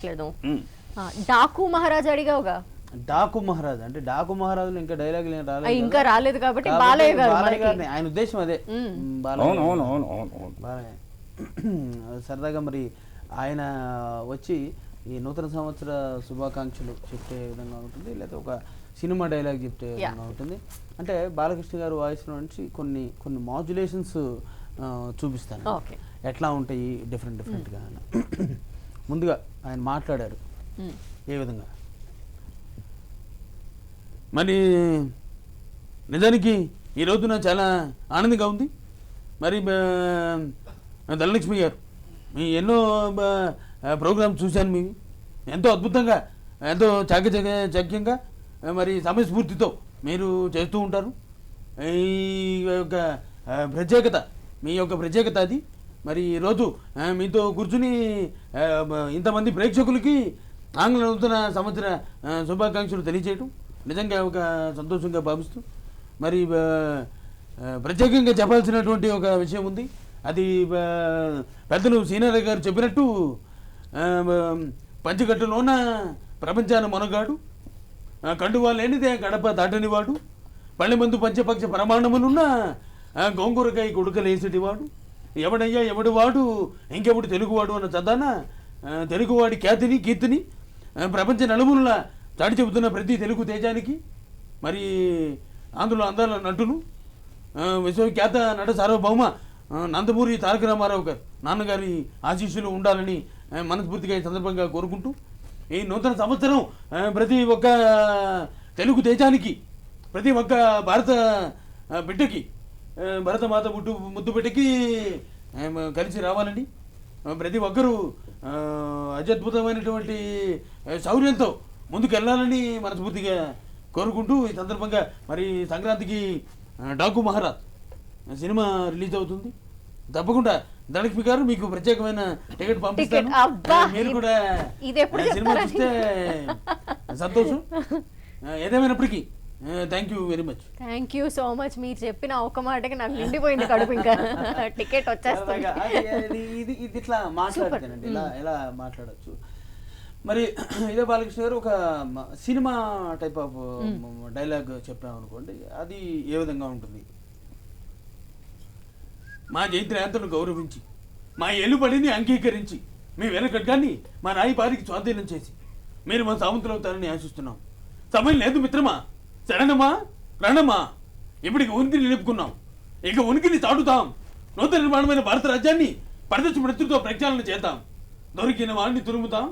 లేదు. డాకు మహారాజ్ అడిగావుగా. డాకు మహారాజ్ అంటే డాకు మహారాజులు ఇంకా డైలాగ్ ఇంకా రాలేదు కాబట్టి బాలయ్య గారు ఆయన ఉద్దేశం అదే. సరదాగా మరి ఆయన వచ్చి ఈ నూతన సంవత్సర శుభాకాంక్షలు చెప్పే విధంగా ఉంటుంది, లేదా ఒక సినిమా డైలాగ్ చెప్పే విధంగా ఉంటుంది. అంటే బాలకృష్ణ గారు వాయిస్లో నుంచి కొన్ని కొన్ని మాడ్యులేషన్స్ చూపిస్తాను, ఎట్లా ఉంటాయి డిఫరెంట్గా. ముందుగా ఆయన మాట్లాడారు ఏ విధంగా. మరి నిజానికి ఈ రోజున చాలా ఆనందంగా ఉంది. మరి ధనలక్ష్మి గారు మీ ఎన్నో ప్రోగ్రామ్స్ చూశాను, మీ ఎంతో అద్భుతంగా ఎంతో చాకచక్యంగా మరి సమయస్ఫూర్తితో మీరు చేస్తూ ఉంటారు. ఈ యొక్క ప్రత్యేకత మీ యొక్క ప్రత్యేకత అది. మరి ఈరోజు మీతో కూర్చుని ఇంతమంది ప్రేక్షకులకి ఆంగ్ల నూతన సంవత్సర శుభాకాంక్షలు తెలియజేయడం నిజంగా ఒక సంతోషంగా భావిస్తూ, మరి ప్రత్యేకంగా చెప్పాల్సినటువంటి ఒక విషయం ఉంది. అది పెద్దలు సీనియర్ గారు చెప్పినట్టు పంచగట్టులోన ప్రపంచాన్ని మొనగాడు, కండువా లేనిదే గడప దాటనివాడు, పళ్ళె మందు పంచపక్ష ప్రమాణములున్న గోంగూరకాయ కొడుకలేసేటివాడు, ఎవడయ్యా ఎవడు వాడు ఇంకెవడు తెలుగువాడు అన్న చదాన తెలుగువాడి ఖ్యాతిని కీర్తిని ప్రపంచ నలుమూలలా చాటి చెబుతున్న ప్రతి తెలుగు తేజానికి, మరి ఆంధ్రుల అందాల నటులు విశ్వఖ్యాత నట సార్వభౌమ నందమూరి తారక రామారావు గారు నాన్నగారి ఆశీస్సులు ఉండాలని మనస్ఫూర్తిగా ఈ సందర్భంగా కోరుకుంటూ, ఈ నూతన సంవత్సరం ప్రతి ఒక్క తెలుగు తేజానికి, ప్రతి ఒక్క భారత బిడ్డకి, భరతమాత ముద్దు బిడ్డకి కలిసి రావాలని, ప్రతి ఒక్కరూ అత్యద్భుతమైనటువంటి శౌర్యంతో ముందుకు వెళ్ళాలని మనస్ఫూర్తిగా కోరుకుంటూ, ఈ సందర్భంగా మరి సంక్రాంతికి డాకు మహారాజ్ సినిమా రిలీజ్ అవుతుంది. తప్పకుండా ధనలక్ష్మి గారు మీకు ప్రత్యేకమైన టికెట్ పంపిస్తాను. మీరు కూడా సినిమా చూస్తే సంతోషం. ఏదేమైనప్పటికీ thank you very much. Thank you so much. మీరు చెప్పిన ఒక మాటకి నాకు నిండిపోయింది కడుపు. ఇంకా టికెట్ వచ్చేస్తుంది. ఇది ఇట్లా మాట్లాడతానండి, ఎలా మాట్లాడచ్చు. మరి ఇదే బాలకృష్ణ గారు ఒక సినిమా టైప్ ఆఫ్ డైలాగ్ చెప్పామనుకోండి, అది ఏ విధంగా ఉంటుంది. మా జైత్రయాత్రను గౌరవించి, మా ఎలుబడిని అంగీకరించి, మీ వెనకడ్గాన్ని మా నాయి పారికి స్వాధీనం చేసి మీరు మా సామంతులు అవుతారని ఆశిస్తున్నాం. సమయం లేదు మిత్రమా, శరణమా రణమా, ఇప్పటికి ఉనికిని నిలుపుకున్నాం, ఇక ఉనికిని చాటుతాం. నూతన నిర్మాణమైన భారత రాజ్యాన్ని పరదర్శ మృత్యుతో ప్రక్షాళన చేద్దాం. దొరికిన వాడిని తురుముతాం,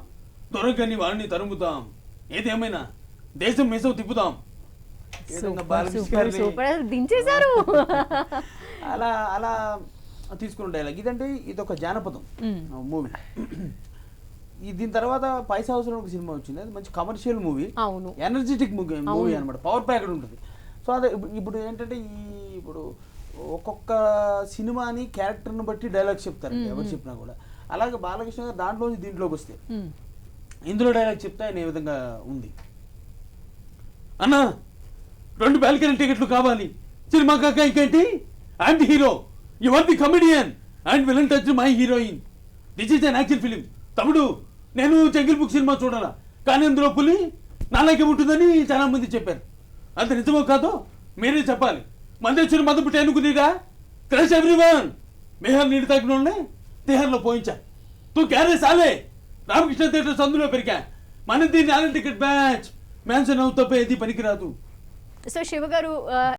దొరకని వాడిని తరుముతాం. ఏదేమైనా దేశం మేసం తిప్పుతాం. దించేశారు. అలా అలా తీసుకున్న డైలాగ్ ఇదంటే ఇది ఒక జానపదం మూవీ. దీని తర్వాత పైసా అవసరం ఒక సినిమా వచ్చింది, అది మంచి కమర్షియల్ మూవీ, ఎనర్జెటిక్ మూవీ అనమాట, పవర్ ప్యాక్డ్ ఉంటుంది. సో అదే ఇప్పుడు ఏంటంటే ఇప్పుడు ఒక్కొక్క సినిమాని క్యారెక్టర్ని బట్టి డైలాగ్స్ చెప్తారు ఎవరు చెప్పినా కూడా. అలాగే బాలకృష్ణ గారు దాంట్లోంచి దీంట్లోకి వస్తే ఇందులో డైలాగ్ చెప్తే ఆయన ఏ విధంగా ఉంది. అన్నా 2 బాల్కనీ టికెట్లు కావాలి, సినిమా కాక ఇంకేంటి, I'm the hero, you are the comedian and villain touch my heroine, this is an action film. తమ్ముడు నేను జంగిల్ బుక్ సినిమా చూడాలా, కానీ అందులో పులి నాలాగే ఉంటుందని చాలా మంది చెప్పారు. అంత నిజమో కాదో మీరే చెప్పాలి. మందేశ్వరి మద పుట్టి అనుకునేగా క్రష్ ఎవ్రీవన్, మేహర్ నీళ్ళు తగ్గిన వాళ్ళని తిహార్లో పోయించా. తూ క్యారే సాలే, రామకృష్ణ థియేటర్స్ అందులో పెరిగా, మన దీన్ని ఆల్ టికెట్ బ్యాచ్ మ్యాన్షన్ అవుతా ఏది పనికిరాదు. సో శివ గారు